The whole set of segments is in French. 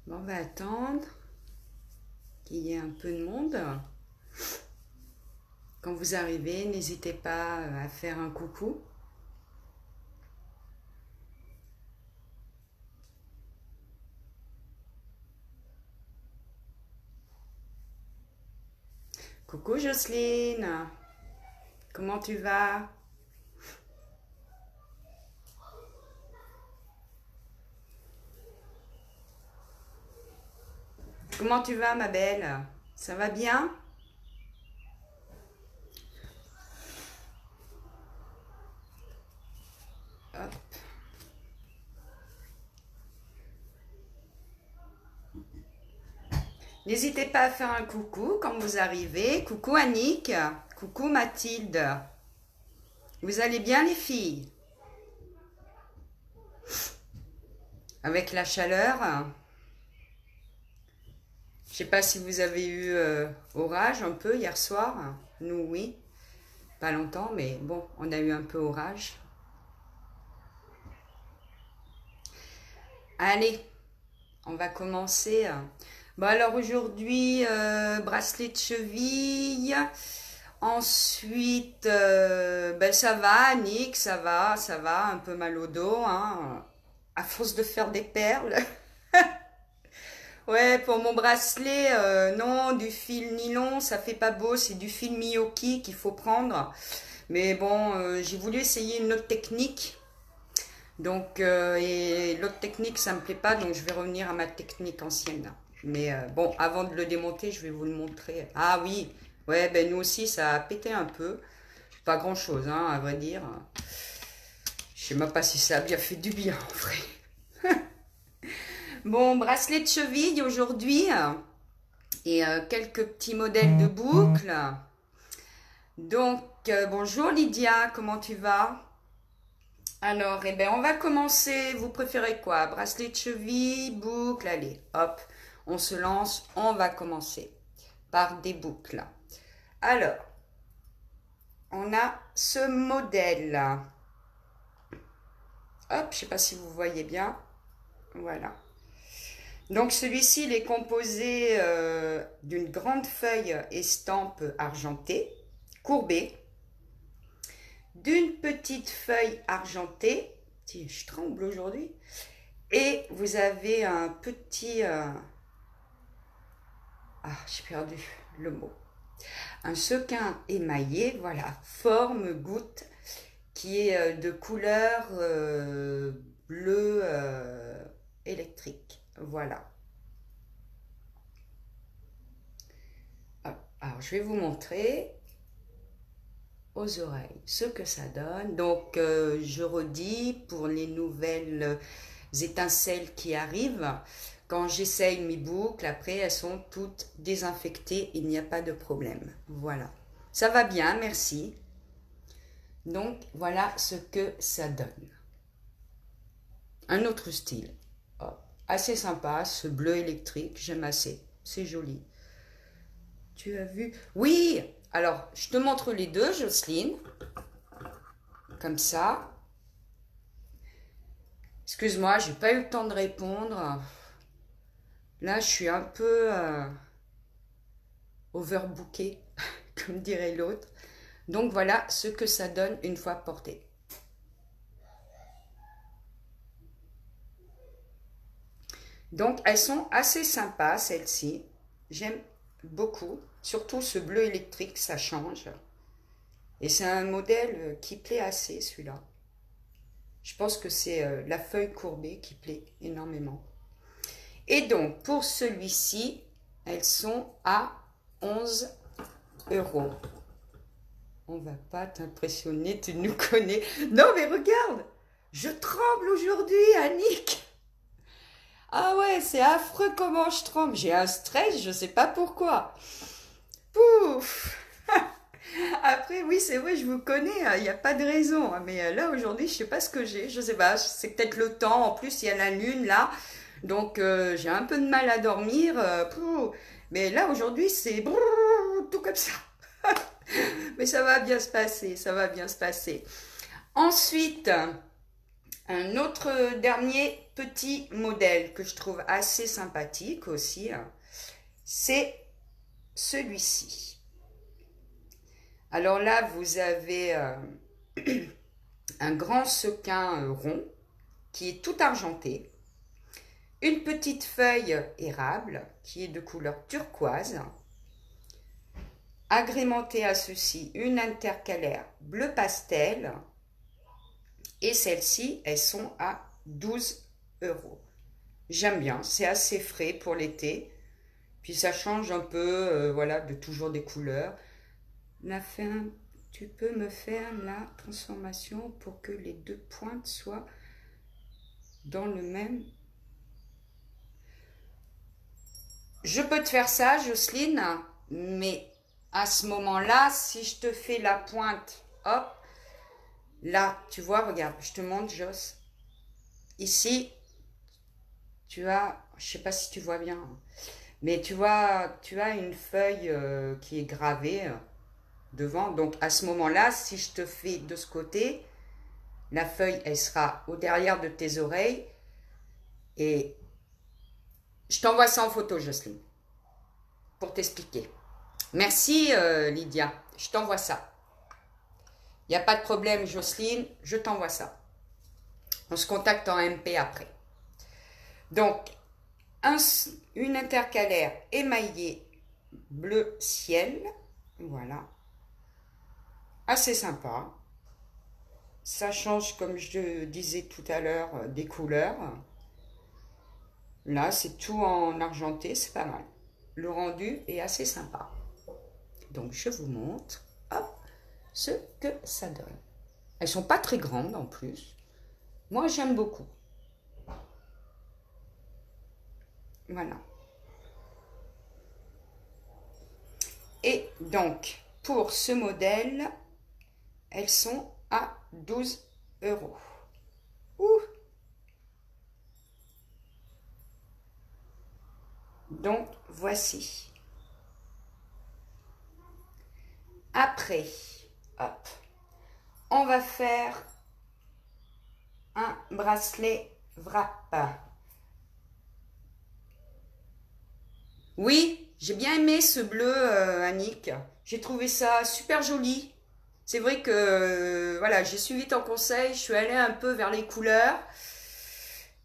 Bon, on va attendre qu'il y ait un peu de monde. Quand vous arrivez, n'hésitez pas à faire un coucou. Coucou Jocelyne, comment tu vas? Comment tu vas ma belle? Ça va bien? Hop. N'hésitez pas à faire un coucou quand vous arrivez. Coucou Annick, coucou Mathilde. Vous allez bien les filles? Avec la chaleur? Je sais pas si vous avez eu orage un peu hier soir. Nous oui, pas longtemps, mais bon, on a eu un peu orage. Allez, on va commencer. Bon alors aujourd'hui, bracelet de cheville. Ensuite, ben ça va, Nick, ça va, un peu mal au dos, hein, à force de faire des perles. Ouais, pour mon bracelet, non, du fil nylon, ça fait pas beau, c'est du fil Miyoki qu'il faut prendre. Mais bon, j'ai voulu essayer une autre technique. Donc, et l'autre technique, ça me plaît pas, donc je vais revenir à ma technique ancienne. Mais bon, avant de le démonter, je vais vous le montrer. Ah oui, ouais, ben nous aussi, ça a pété un peu. Pas grand-chose, hein, à vrai dire. Je sais même pas si ça a bien fait du bien, en vrai. Bon, bracelet de cheville aujourd'hui. Et quelques petits modèles de boucles. Donc, bonjour Lydia, comment tu vas? Alors, eh ben, on va commencer. Vous préférez quoi? Bracelet de cheville, boucle, allez, hop, on se lance. On va commencer par des boucles. Alors, on a ce modèle. Hop, je sais pas si vous voyez bien. Voilà. Donc celui-ci, il est composé d'une grande feuille estampe argentée, courbée, d'une petite feuille argentée. Tiens, je tremble aujourd'hui. Et vous avez un petit... ah, j'ai perdu le mot. Un sequin émaillé, voilà, forme goutte, qui est de couleur bleu électrique. Voilà. Hop. Alors, je vais vous montrer aux oreilles ce que ça donne. Donc, je redis pour les nouvelles étincelles qui arrivent. Quand j'essaye mes boucles, après, elles sont toutes désinfectées. Il n'y a pas de problème. Voilà. Ça va bien, merci. Donc, voilà ce que ça donne. Un autre style. Oh, assez sympa, ce bleu électrique, j'aime assez. C'est joli. Tu as vu? Oui! Alors, je te montre les deux, Jocelyne. Comme ça. Excuse-moi, j'ai pas eu le temps de répondre. Là, je suis un peu overbookée, comme dirait l'autre. Donc, voilà ce que ça donne une fois porté. Donc, elles sont assez sympas, celles-ci. J'aime beaucoup. Surtout ce bleu électrique, ça change. Et c'est un modèle qui plaît assez, celui-là. Je pense que c'est la feuille courbée qui plaît énormément. Et donc, pour celui-ci, elles sont à 11 euros. On va pas t'impressionner, tu nous connais. Non, mais regarde, je tremble aujourd'hui, Annick. Ah ouais, c'est affreux comment je tremble. J'ai un stress, je sais pas pourquoi. Pouf. Après, oui, c'est vrai, je vous connais, il n'y a pas de raison. Mais là, aujourd'hui, je sais pas ce que j'ai. Je sais pas, c'est peut-être le temps. En plus, il y a la lune là. Donc, j'ai un peu de mal à dormir. Mais là, aujourd'hui, c'est tout comme ça. Mais ça va bien se passer, ça va bien se passer. Ensuite, Un autre dernier petit modèle que je trouve assez sympathique aussi, c'est celui-ci. Alors là, vous avez un grand sequin rond qui est tout argenté, une petite feuille érable qui est de couleur turquoise, agrémentée à ceci une intercalaire bleu pastel, et celles-ci, elles sont à 12 €. J'aime bien, c'est assez frais pour l'été, puis ça change un peu, voilà, de toujours des couleurs. Tu peux me faire la transformation pour que les deux pointes soient dans le même. Je peux te faire ça, Jocelyne, mais à ce moment-là, si je te fais la pointe, hop, là, tu vois, regarde, je te montre, Joss. Ici, tu as, je sais pas si tu vois bien, mais tu vois, tu as une feuille qui est gravée devant. Donc à ce moment-là, si je te fais de ce côté, la feuille, elle sera au derrière de tes oreilles. Et je t'envoie ça en photo, Jocelyne, pour t'expliquer. Merci, Lydia. Je t'envoie ça. Il n'y a pas de problème, Jocelyne. Je t'envoie ça. On se contacte en MP après. Donc, une intercalaire émaillée bleu ciel. Voilà. Assez sympa. Ça change, comme je disais tout à l'heure, des couleurs. Là, c'est tout en argenté, c'est pas mal. Le rendu est assez sympa. Donc, je vous montre, hop, ce que ça donne. Elles sont pas très grandes en plus. Moi, j'aime beaucoup. Voilà. Et donc, pour ce modèle, elles sont à 12 €. Ouh. Donc, voici. Après, hop, on va faire un bracelet wrap. Oui, j'ai bien aimé ce bleu, Annick. J'ai trouvé ça super joli. C'est vrai que, voilà, j'ai suivi ton conseil, je suis allée un peu vers les couleurs.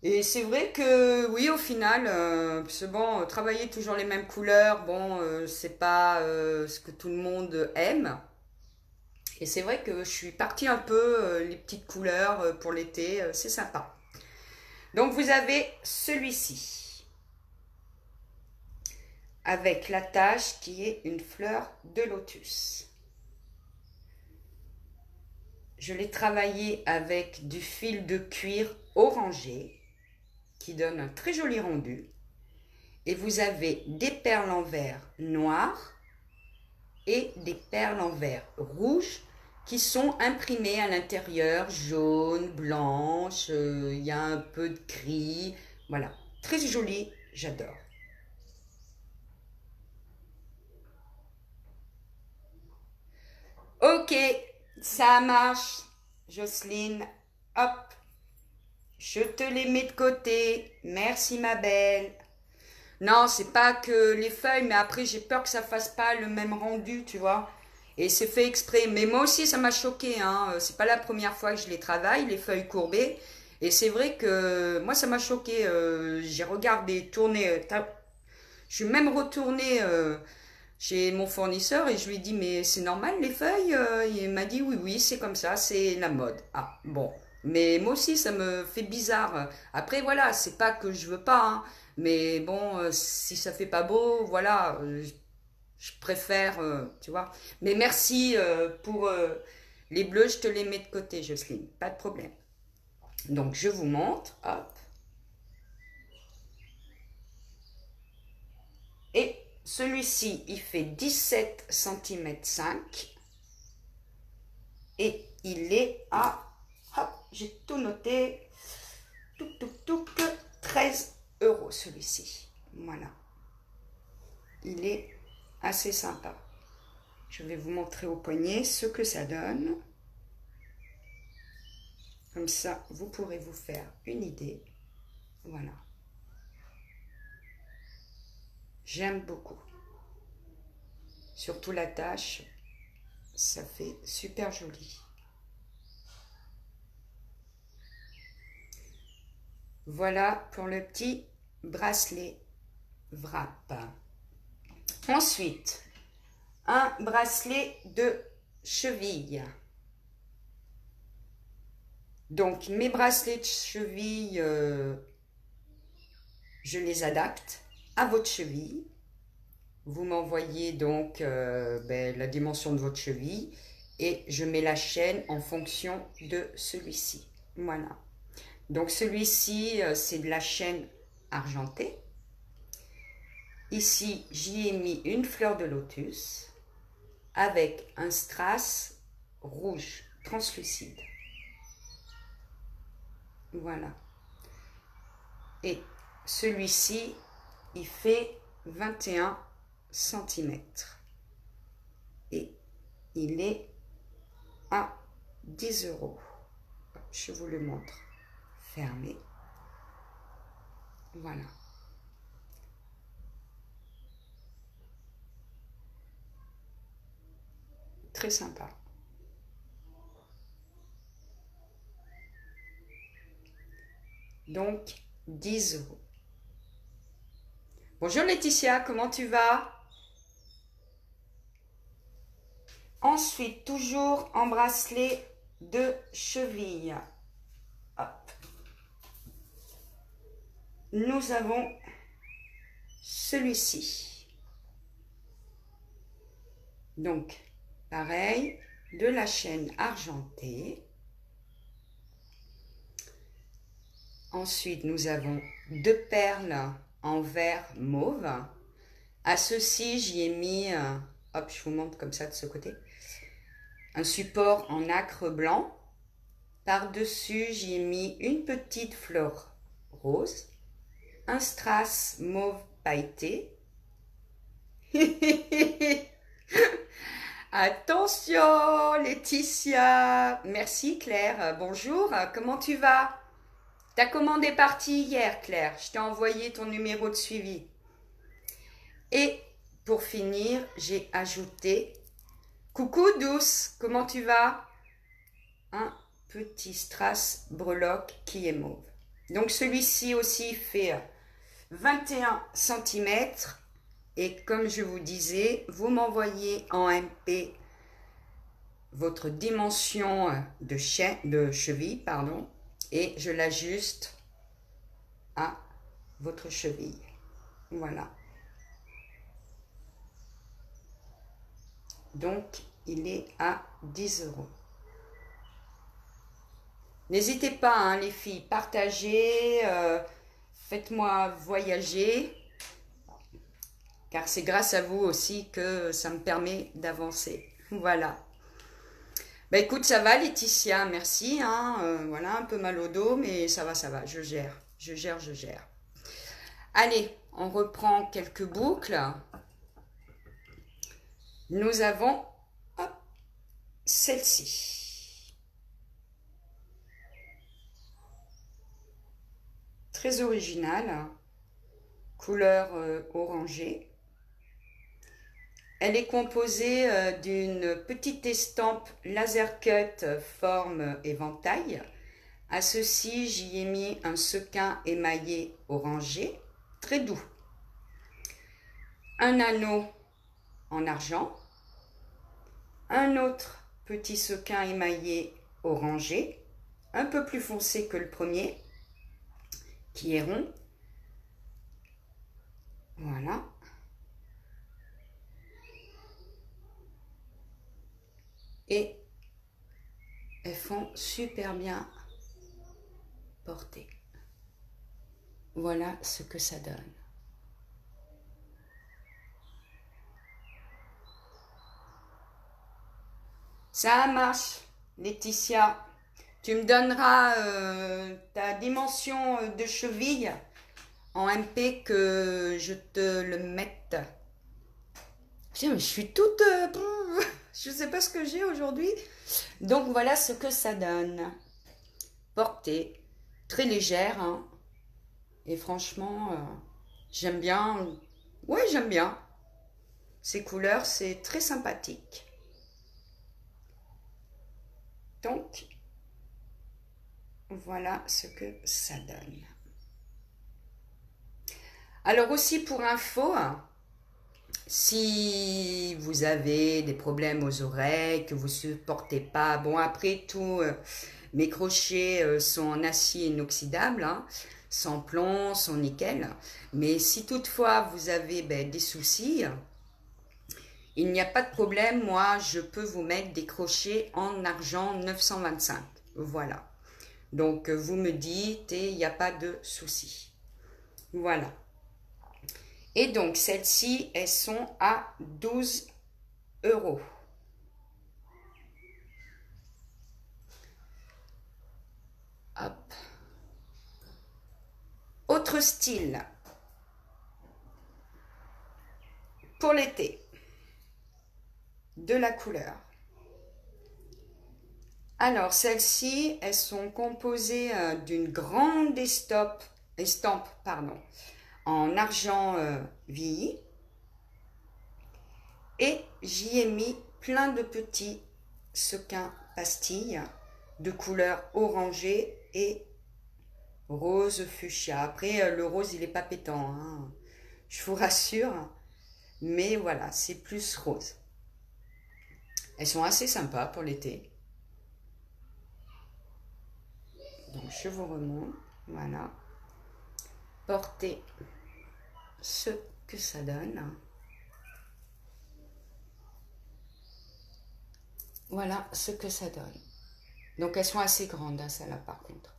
Et c'est vrai que, oui, au final, c'est bon, travailler toujours les mêmes couleurs, bon, c'est pas ce que tout le monde aime. Et c'est vrai que je suis partie un peu les petites couleurs pour l'été, c'est sympa. Donc vous avez celui-ci, avec l'attache qui est une fleur de lotus. Je l'ai travaillé avec du fil de cuir orangé, qui donne un très joli rendu. Et vous avez des perles en verre noir et des perles en verre rouge qui sont imprimées à l'intérieur, jaune, blanche, il y a un peu de gris, voilà, très joli, j'adore. Ok, ça marche, Jocelyne, hop, je te les mets de côté, merci ma belle. Non, c'est pas que les feuilles, mais après j'ai peur que ça fasse pas le même rendu, tu vois. Et c'est fait exprès. Mais moi aussi, ça m'a choqué, hein. C'est pas la première fois que je les travaille, les feuilles courbées. Et c'est vrai que moi, ça m'a choqué. J'ai regardé, tourné. Je suis même retournée chez mon fournisseur et je lui ai dit, mais c'est normal les feuilles? Il m'a dit, oui, oui, c'est comme ça, c'est la mode. Ah, bon. Mais moi aussi, ça me fait bizarre. Après, voilà, c'est pas que je veux pas, hein. Mais bon, si ça fait pas beau, voilà, je préfère, tu vois. Mais merci pour les bleus, je te les mets de côté, Jocelyne, pas de problème. Donc, je vous montre, hop. Et celui-ci, il fait 17 cm 5 et il est à, hop, j'ai tout noté, touc, touc, touc, 13 € celui-ci. Voilà. Il est assez sympa. Je vais vous montrer au poignet ce que ça donne. Comme ça, vous pourrez vous faire une idée. Voilà. J'aime beaucoup. Surtout la tache, ça fait super joli. Voilà pour le petit bracelet wrap. Ensuite, un bracelet de cheville. Donc, mes bracelets de cheville, je les adapte à votre cheville. Vous m'envoyez donc la dimension de votre cheville et je mets la chaîne en fonction de celui-ci. Voilà. Donc, celui-ci, c'est de la chaîne argentée. Ici, j'y ai mis une fleur de lotus avec un strass rouge translucide. Voilà. Et celui-ci, il fait 21 cm. Et il est à 10 €. Je vous le montre. Fermé. Voilà. Très sympa. Donc, 10 €. Bonjour Laetitia, comment tu vas? Ensuite, toujours en bracelet de cheville. Hop. Nous avons celui-ci. Donc, pareil, de la chaîne argentée. Ensuite, nous avons deux perles en vert mauve. À ceci, j'y ai mis, hop, je vous montre comme ça de ce côté, un support en nacre blanc. Par-dessus, j'y ai mis une petite fleur rose, un strass mauve pailleté. Attention, Laetitia. Merci Claire. Bonjour, comment tu vas? Ta commande est partie hier, Claire. Je t'ai envoyé ton numéro de suivi. Et pour finir, j'ai ajouté coucou douce, comment tu vas? Un petit strass breloque qui est mauve. Donc celui-ci aussi fait 21 cm. Et comme je vous disais, vous m'envoyez en MP votre dimension de cheville, pardon, et je l'ajuste à votre cheville. Voilà. Donc, il est à 10 €. N'hésitez pas, hein, les filles, partagez, faites-moi voyager, car c'est grâce à vous aussi que ça me permet d'avancer. Voilà. Bah écoute, ça va Laetitia, merci. Hein, voilà, un peu mal au dos, mais ça va, je gère. Allez, on reprend quelques boucles. Nous avons celle-ci. Très originale, couleur orangée. Elle est composée d'une petite estampe laser cut forme éventail. À ceci, j'y ai mis un sequin émaillé orangé, très doux. Un anneau en argent. Un autre petit sequin émaillé orangé, un peu plus foncé que le premier, qui est rond. Voilà. Et elles font super bien porter. Voilà ce que ça donne. Ça marche, Laetitia. Tu me donneras ta dimension de cheville en MP que je te le mette. Putain, mais je suis toute... je ne sais pas ce que j'ai aujourd'hui. Donc voilà ce que ça donne. porter, très légère, hein. Et franchement, j'aime bien. Ouais, j'aime bien. Ces couleurs, c'est très sympathique. Donc, voilà ce que ça donne. Alors aussi pour info, si vous avez des problèmes aux oreilles, que vous ne supportez pas, bon après tout, mes crochets sont en acier inoxydable, hein, sans plomb, sans nickel. Mais si toutefois vous avez des soucis, il n'y a pas de problème, moi je peux vous mettre des crochets en argent 925. Voilà. Donc vous me dites et il n'y a pas de souci. Voilà. Et donc celles-ci, elles sont à 12 euros. Hop. Autre style. Pour l'été. De la couleur. Alors, celles-ci, elles sont composées d'une grande estampe en argent vieilli. Et j'y ai mis plein de petits sequins pastilles de couleur orangée et rose fuchsia. Après, le rose, il n'est pas pétant, hein, je vous rassure. Mais voilà, c'est plus rose. Elles sont assez sympas pour l'été. Donc je vous remonte, voilà. Portez ce que ça donne. Voilà ce que ça donne. Donc elles sont assez grandes, hein, celles-là par contre.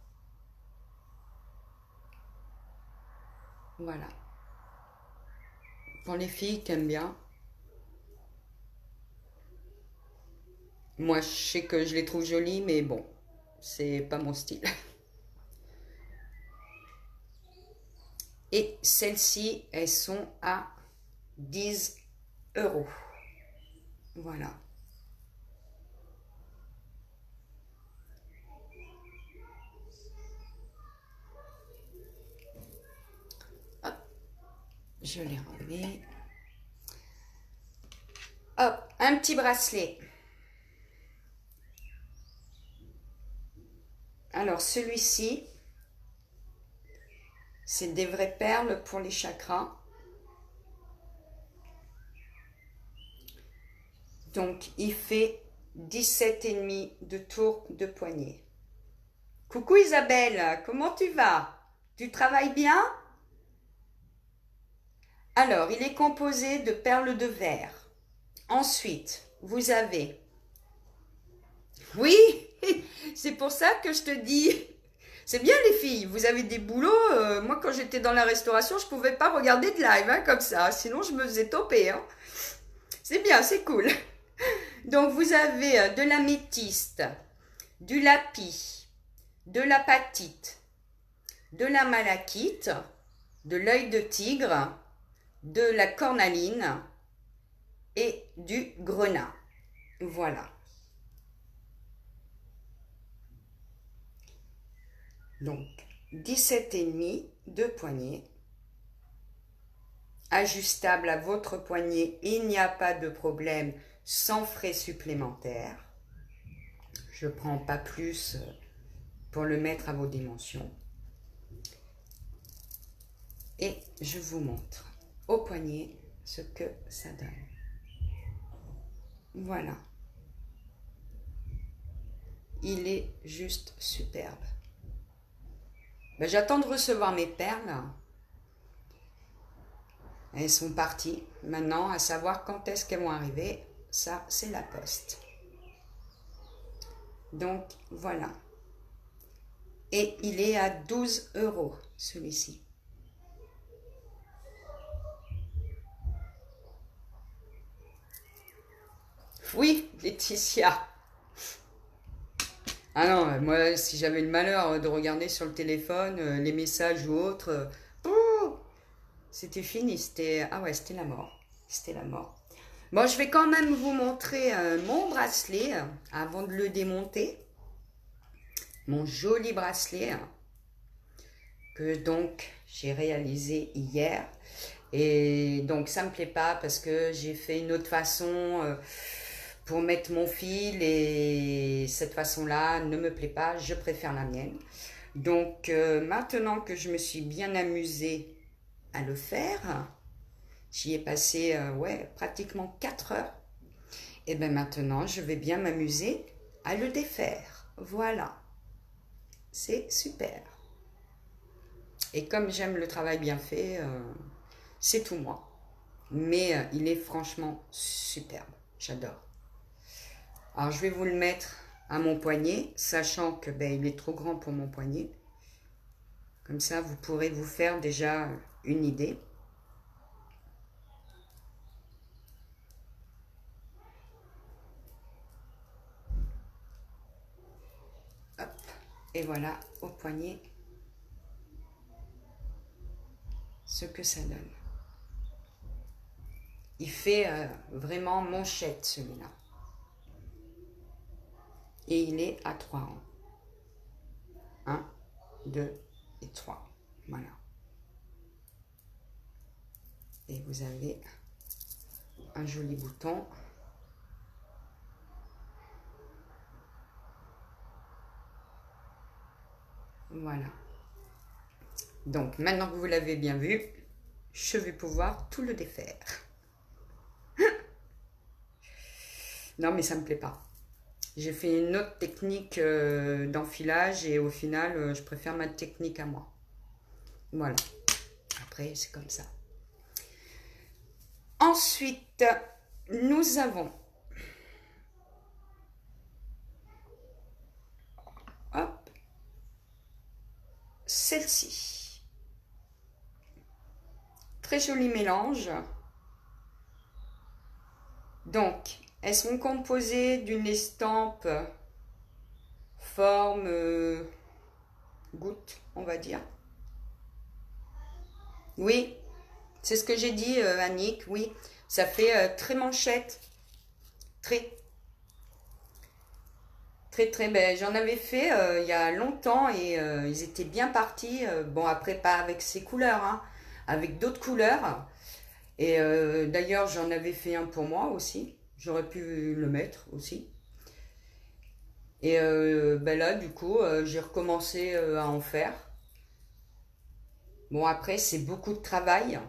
Voilà. Pour les filles qui aiment bien. Moi je sais que je les trouve jolies, mais bon, c'est pas mon style. Et celles-ci, elles sont à 10 euros. Voilà. Hop, je les remets. Hop, un petit bracelet. Alors celui-ci, c'est des vraies perles pour les chakras. Donc il fait 17,5 de tour de poignet. Coucou Isabelle, comment tu vas? Tu travailles bien? Alors, il est composé de perles de verre. Ensuite, vous avez... Oui, c'est pour ça que je te dis... C'est bien les filles, vous avez des boulots. Moi, quand j'étais dans la restauration, je ne pouvais pas regarder de live hein, comme ça. Sinon, je me faisais toper. Hein. C'est bien, c'est cool. Donc, vous avez de l'améthyste, du lapis, de l'apatite, de la malachite, de l'œil de tigre, de la cornaline et du grenat. Voilà. Donc, 17,5 de poignet. Ajustable à votre poignet, il n'y a pas de problème, sans frais supplémentaires. Je ne prends pas plus pour le mettre à vos dimensions. Et je vous montre au poignet ce que ça donne. Voilà. Il est juste superbe. Ben, j'attends de recevoir mes perles. Elles sont parties. Maintenant, à savoir quand est-ce qu'elles vont arriver, ça, c'est la poste. Donc, voilà. Et il est à 12 euros, celui-ci. Oui, Laetitia. Ah non, moi, si j'avais le malheur de regarder sur le téléphone les messages ou autres, c'était fini. C'était ah ouais, c'était la mort. C'était la mort. Bon, je vais quand même vous montrer mon bracelet avant de le démonter. mon joli bracelet que donc j'ai réalisé hier. Et donc ça me plaît pas parce que j'ai fait une autre façon pour mettre mon fil et cette façon-là ne me plaît pas, je préfère la mienne. Donc maintenant que je me suis bien amusée à le faire, j'y ai passé ouais, pratiquement 4 heures. Et bien maintenant, je vais bien m'amuser à le défaire. Voilà, c'est super. Et comme j'aime le travail bien fait, c'est tout moi. Mais il est franchement superbe, j'adore. Alors je vais vous le mettre à mon poignet, sachant que ben, il est trop grand pour mon poignet. Comme ça, vous pourrez vous faire déjà une idée. Hop, et voilà au poignet ce que ça donne. Il fait vraiment manchette celui-là. Et il est à 3 rangs. 1, 2 et 3. Voilà. Et vous avez un joli bouton. Voilà. Donc, maintenant que vous l'avez bien vu, je vais pouvoir tout le défaire. Non, mais ça me plaît pas. J'ai fait une autre technique d'enfilage et au final, je préfère ma technique à moi. Voilà. Après, c'est comme ça. Ensuite, nous avons... Hop. Celle-ci. Très joli mélange. Donc, elles sont composées d'une estampe forme goutte, on va dire. Oui, c'est ce que j'ai dit, Annick, oui. Ça fait très manchette. Très, ben, j'en avais fait il y a longtemps et ils étaient bien partis. Bon, après, pas avec ces couleurs, hein, avec d'autres couleurs. Et d'ailleurs, j'en avais fait un pour moi aussi. J'aurais pu le mettre aussi. Et ben là, du coup, j'ai recommencé à en faire. Bon, après, c'est beaucoup de travail.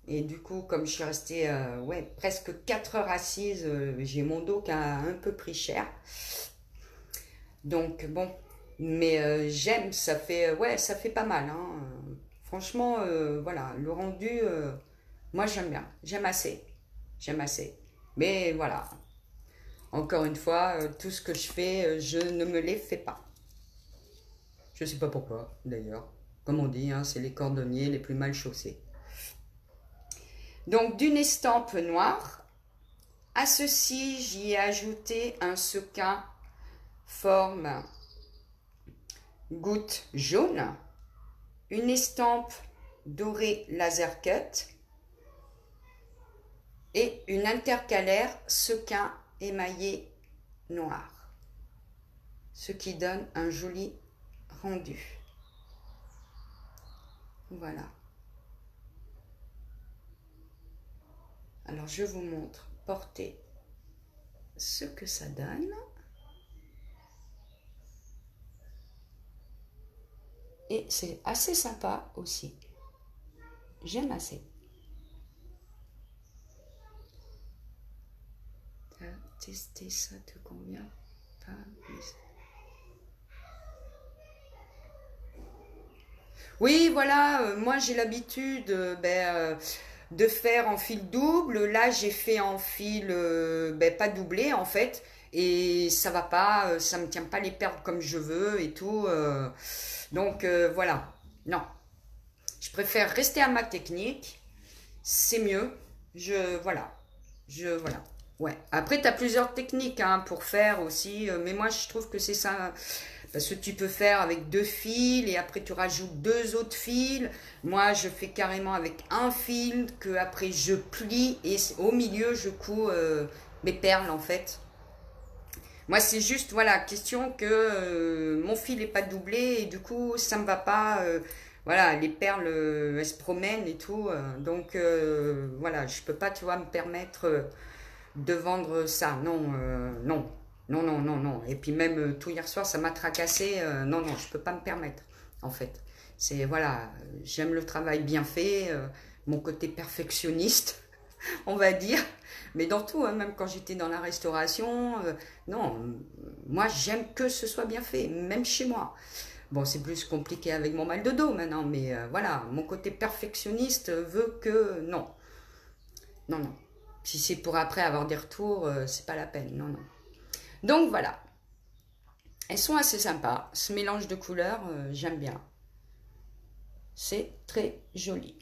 Et du coup, comme je suis restée ouais, presque 4 heures assise, j'ai mon dos qui a un peu pris cher. Donc, bon. Mais j'aime, ça fait, ouais, ça fait pas mal. Hein. Franchement, voilà, le rendu, moi j'aime bien. J'aime assez. J'aime assez. Mais voilà. Encore une fois, tout ce que je fais, je ne me les fais pas. Je sais pas pourquoi, d'ailleurs. Comme on dit, hein, c'est les cordonniers les plus mal chaussés. Donc, d'une estampe noire, à ceci, j'y ai ajouté un sequin forme goutte jaune, une estampe dorée laser cut et une intercalaire sequin émaillé noir. Ce qui donne un joli rendu. Voilà. Alors, je vous montre porter ce que ça donne. Et c'est assez sympa aussi. J'aime assez. T'as testé ça, te convient pas? Oui, voilà, moi j'ai l'habitude de faire en fil double. Là, j'ai fait en fil ben, pas doublé en fait. Et ça va pas, ça me tient pas les perles comme je veux et tout. Donc voilà, non. Je préfère rester à ma technique. C'est mieux. Voilà. Ouais. Après, tu as plusieurs techniques hein, pour faire aussi. Mais moi, je trouve que c'est ça. Parce que tu peux faire avec 2 fils et après tu rajoutes 2 autres fils. Moi, je fais carrément avec un fil que après je plie et au milieu je couds mes perles en fait. Moi, c'est juste, voilà, question que mon fil n'est pas doublé et du coup, ça me va pas. Voilà, les perles, elles se promènent et tout. Donc, voilà, je peux pas, tu vois, me permettre de vendre ça. Non, non. Non, non, non, non. Et puis même tout hier soir, ça m'a tracassé. Non, non, je peux pas me permettre, en fait. C'est, voilà, j'aime le travail bien fait, mon côté perfectionniste, on va dire. Mais dans tout, hein, même quand j'étais dans la restauration, non, moi j'aime que ce soit bien fait, même chez moi. Bon, c'est plus compliqué avec mon mal de dos maintenant, mais voilà, mon côté perfectionniste veut que non, non, non. Si c'est pour après avoir des retours, c'est pas la peine, non, non. Donc voilà, elles sont assez sympas. Ce mélange de couleurs, j'aime bien. C'est très joli.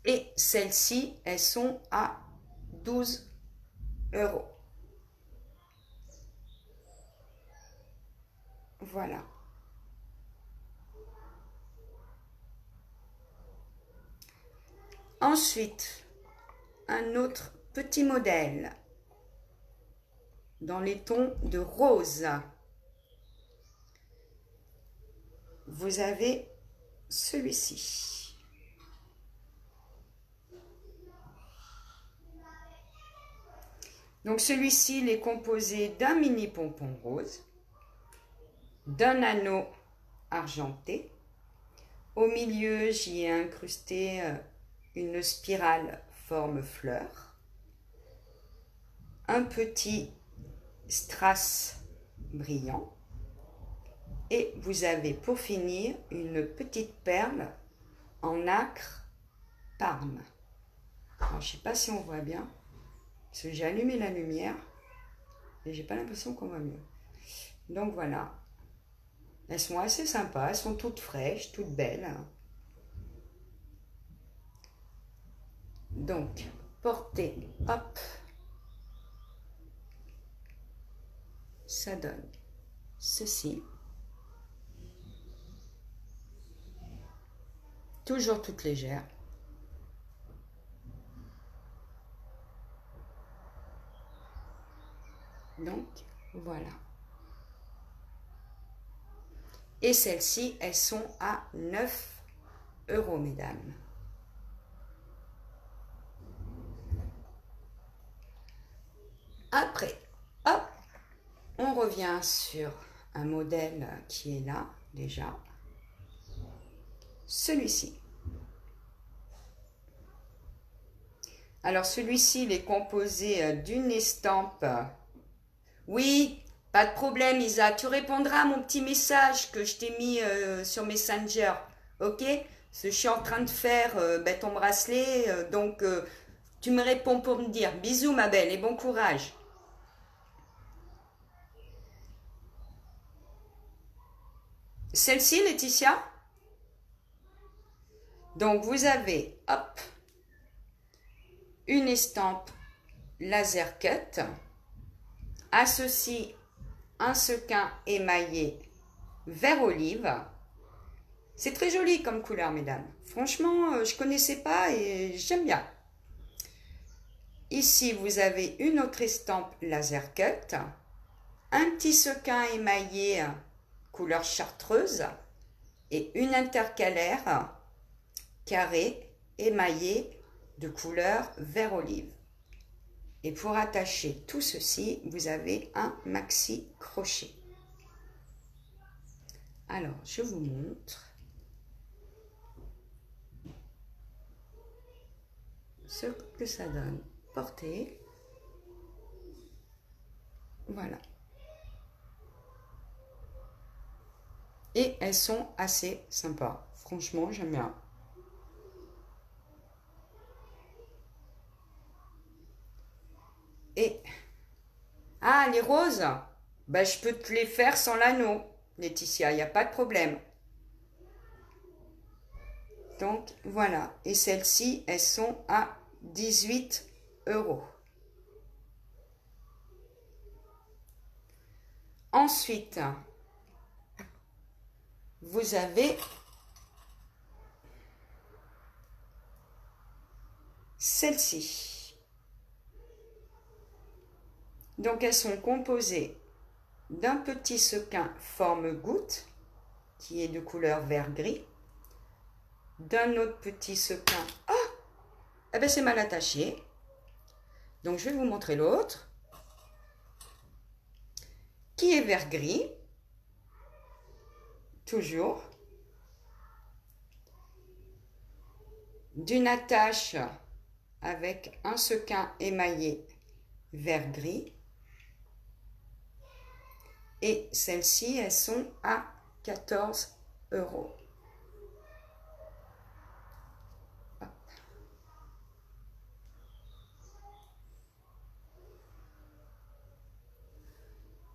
Et celles-ci, elles sont à 12 €. Voilà. Ensuite, un autre petit modèle dans les tons de rose. Vous avez celui-ci. Donc celui-ci, il est composé d'un mini pompon rose, d'un anneau argenté. Au milieu, j'y ai incrusté une spirale forme fleur, un petit strass brillant et vous avez pour finir une petite perle en nacre Parme. Alors, je ne sais pas si on voit bien, parce que j'ai allumé la lumière et j'ai pas l'impression qu'on voit mieux. Donc voilà, elles sont assez sympas, elles sont toutes fraîches, toutes belles. Donc, portez, hop, ça donne ceci. Toujours toute légère. Donc, voilà. Et celles-ci, elles sont à 9 €, mesdames. Après, hop, on revient sur un modèle qui est là, déjà. Celui-ci. Alors, celui-ci, il est composé d'une estampe. Oui, pas de problème, Isa. Tu répondras à mon petit message que je t'ai mis sur Messenger. Ok? Parce que je suis en train de faire ton bracelet. Donc, tu me réponds pour me dire. Bisous, ma belle, et bon courage. Celle-ci, Laetitia? Donc, vous avez, hop, une estampe laser cut. À ceci, un sequin émaillé vert olive. C'est très joli comme couleur, mesdames. Franchement, je ne connaissais pas et j'aime bien. Ici, vous avez une autre estampe laser cut, un petit sequin émaillé couleur chartreuse et une intercalaire carrée émaillée de couleur vert olive. Et pour attacher tout ceci, vous avez un maxi crochet. Alors, je vous montre ce que ça donne. Portée. Voilà. Et elles sont assez sympas. Franchement, j'aime bien. Et... Ah, les roses, bah, je peux te les faire sans l'anneau, Laetitia, il n'y a pas de problème. Donc, voilà. Et celles-ci, elles sont à 18 €. Ensuite, vous avez celle-ci. Donc elles sont composées d'un petit sequin forme goutte, qui est de couleur vert-gris, d'un autre petit sequin, ah, eh ben c'est mal attaché, donc je vais vous montrer l'autre, qui est vert-gris, toujours, d'une attache avec un sequin émaillé vert-gris, et celles-ci, elles sont à 14 €.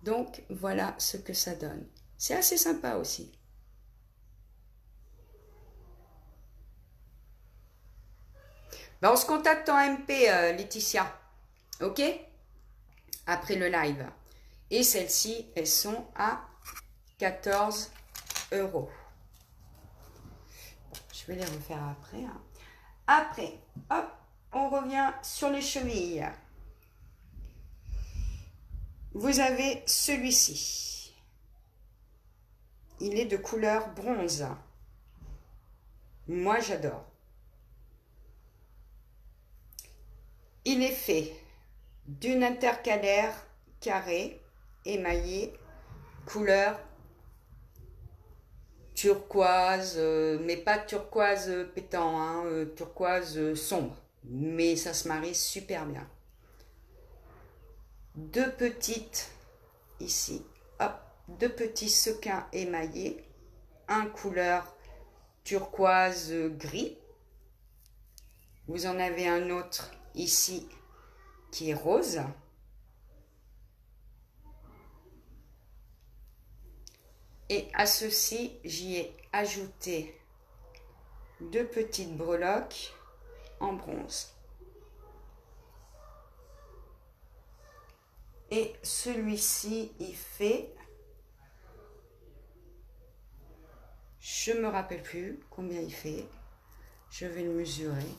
Donc, voilà ce que ça donne. C'est assez sympa aussi. Ben, on se contacte en MP, Laetitia. Ok? Après le live. Et celles-ci, elles sont à 14 €. Je vais les refaire après. Hein. Après, hop, on revient sur les chevilles. Vous avez celui-ci. Il est de couleur bronze. Moi, j'adore. Il est fait d'une intercalaire carrée, émaillée, couleur turquoise, mais pas turquoise pétant, hein, turquoise sombre. Mais ça se marie super bien. Deux petites, ici, hop, deux petits sequins émaillés, un couleur turquoise gris. Vous en avez un autre ici qui est rose. Et à ceci, j'y ai ajouté deux petites breloques en bronze. Et celui-ci, il fait, je me rappelle plus combien il fait. Je vais le mesurer.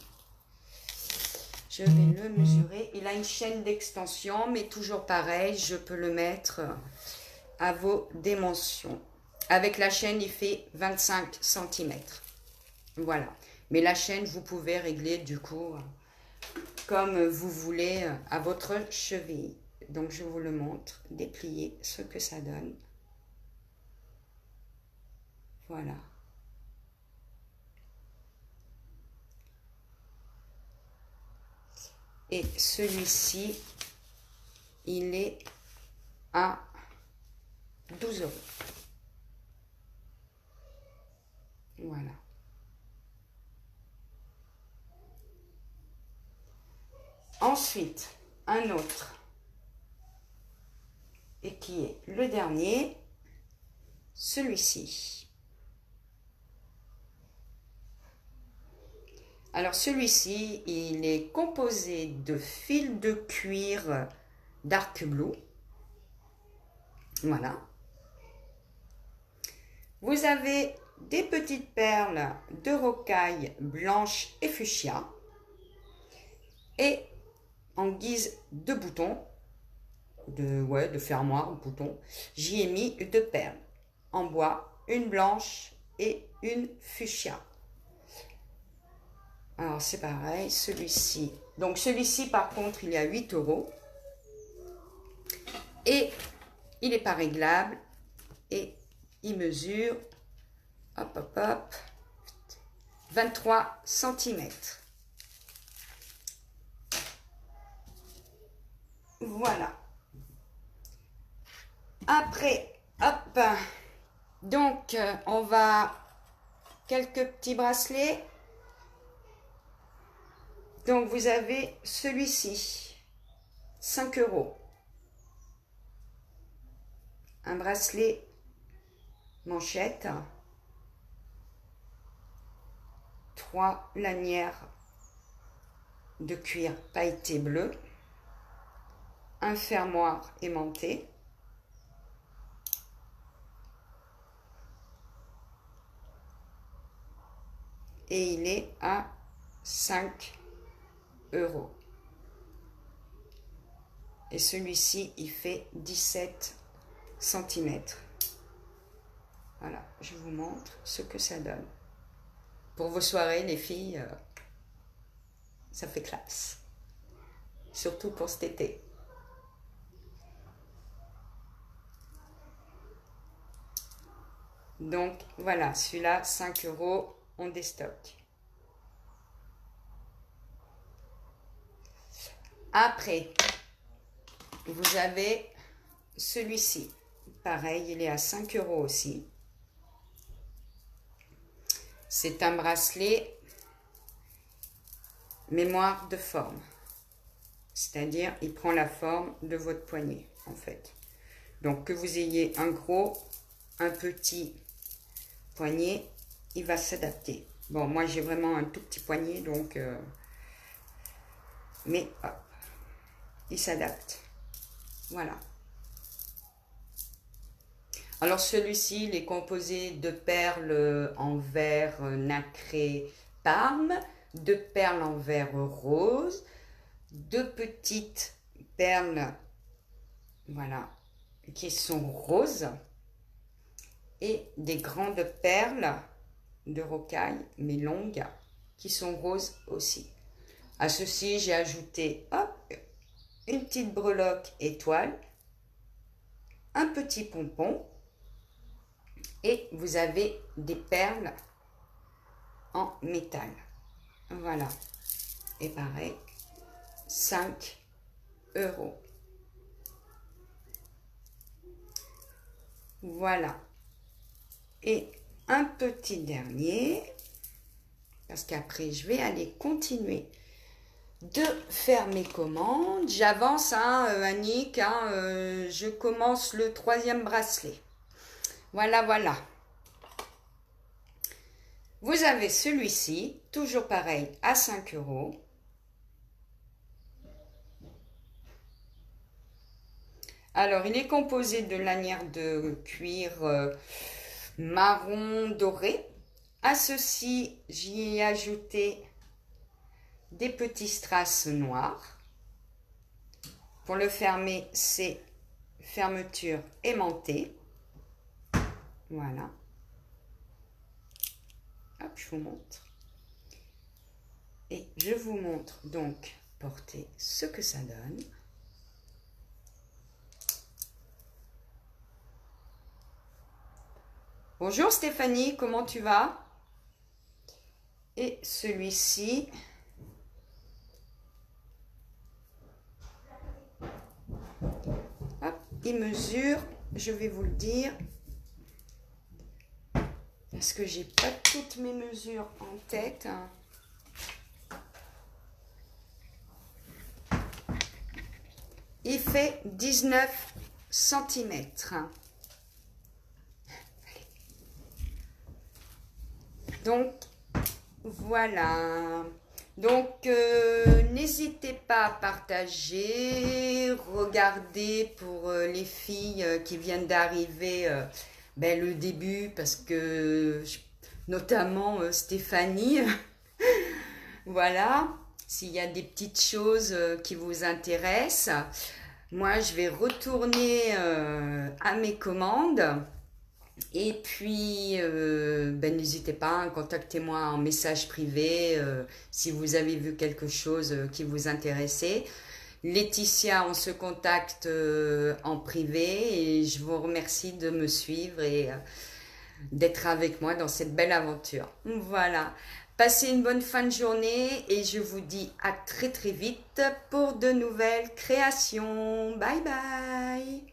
Je vais le mesurer. Il a une chaîne d'extension, mais toujours pareil, je peux le mettre à vos dimensions. Avec la chaîne, il fait 25 cm. Voilà. Mais la chaîne, vous pouvez régler du coup comme vous voulez à votre cheville. Donc, je vous le montre, déplier ce que ça donne. Voilà. Et celui-ci, il est à 12 €. Voilà. Ensuite, un autre, et qui est le dernier, celui-ci. Alors celui-ci, il est composé de fils de cuir dark blue. Voilà. Vous avez des petites perles de rocaille blanche et fuchsia. Et en guise de bouton, de fermoir, bouton, j'y ai mis deux perles en bois, une blanche et une fuchsia. Alors c'est pareil, celui-ci. Donc celui-ci par contre il est à 8 €. Et il n'est pas réglable. Et il mesure, hop hop hop, 23 cm. Voilà. Après, hop. Donc on va quelques petits bracelets. Donc, vous avez celui-ci, 5 €. Un bracelet manchette. 3 lanières de cuir pailleté bleu. Un fermoir aimanté. Et il est à 5 €. Et celui-ci, il fait 17 centimètres. Voilà, je vous montre ce que ça donne. Pour vos soirées, les filles, ça fait classe. Surtout pour cet été. Donc, voilà, celui-là, 5 €, on déstocke. Après, vous avez celui-ci. Pareil, il est à 5 € aussi. C'est un bracelet mémoire de forme. C'est-à-dire, il prend la forme de votre poignet, en fait. Donc, que vous ayez un gros, un petit poignet, il va s'adapter. Bon, moi, j'ai vraiment un tout petit poignet, donc... mais, hop, il s'adapte. Voilà. Alors, celui-ci, il est composé de perles en verre nacré parme, de perles en verre rose, de petites perles, voilà, qui sont roses, et des grandes perles de rocaille, mais longues, qui sont roses aussi. À ceci, j'ai ajouté, hop, une petite breloque étoile, un petit pompon, et vous avez des perles en métal. Voilà. Et pareil, 5 €. Voilà. Et un petit dernier, parce qu'après, je vais aller continuer de faire mes commandes. J'avance, hein, Annick, hein, je commence le 3e bracelet. Voilà, voilà. Vous avez celui-ci, toujours pareil, à 5 €. Alors, il est composé de lanières de cuir marron doré. À ceci, j'y ai ajouté des petits strass noirs. Pour le fermer, c'est fermeture aimantée. Voilà. Hop, je vous montre. Et je vous montre donc porter ce que ça donne. Bonjour Stéphanie, comment tu vas? Et celui-ci, hop, il mesure, je vais vous le dire, parce que j'ai pas toutes mes mesures en tête. Il fait 19 centimètres. Donc, voilà. Donc, n'hésitez pas à partager, regardez pour les filles qui viennent d'arriver le début, parce que, notamment Stéphanie, voilà, s'il y a des petites choses qui vous intéressent. Moi, je vais retourner à mes commandes. Et puis, n'hésitez pas, contactez-moi en message privé si vous avez vu quelque chose qui vous intéressait. Laetitia, on se contacte en privé et je vous remercie de me suivre et d'être avec moi dans cette belle aventure. Voilà. Passez une bonne fin de journée et je vous dis à très très vite pour de nouvelles créations. Bye bye!